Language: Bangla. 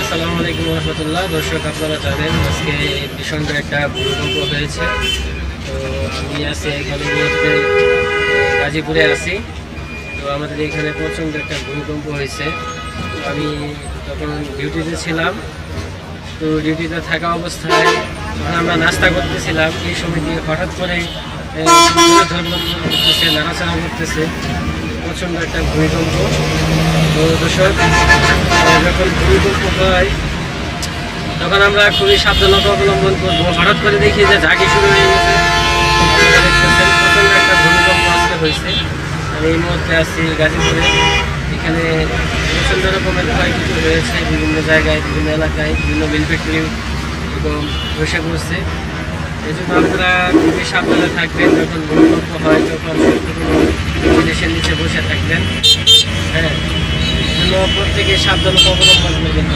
আসসালামু আলাইকুম রহমতুল্লাহ। দর্শক, আপনারা জানেন আজকে ভীষণ একটা ভূমিকম্প হয়েছে। তো আমি আছি এখানে মুহূর্তে গাজীপুরে আছি। তো আমাদের এখানে প্রচণ্ড একটা ভূমিকম্প হয়েছে। আমি তখন ডিউটিতে ছিলাম। তো ডিউটিতে থাকা অবস্থায় যখন আমরা নাস্তা করতেছিলাম, এই সময় দিয়ে হঠাৎ করে করতেছে, নাড়াচাড়া করতেছে, প্রচণ্ড একটা ভূমিকম্প। তো দর্শক, যখন ভূমিকম্প হয় তখন আমরা খুবই সাবধানতা অবলম্বন করবো। হঠাৎ করে দেখি যে ঝাঁকি শুরু হয়ে গেছে। প্রচণ্ড একটা ভূমিকম্প আজকে হয়েছে। আমি এই মুহূর্তে আছি গাজীপুরে। এখানে প্রচণ্ড রকমের ক্ষয়ক্ষতি হয়েছে বিভিন্ন জায়গায়, বিভিন্ন এলাকায়, বিভিন্ন মিল ফ্যাক্টরি এবং বসে পড়ছে। এই জন্য আপনারা খুবই সাবধানে থাকবেন। যখন ভূমিকম্প হয় তখন জিনিসের নিচে বসে থাকবেন। হ্যাঁ, প্রত্যেকে সাবধানতা অবলম্বন করবেন।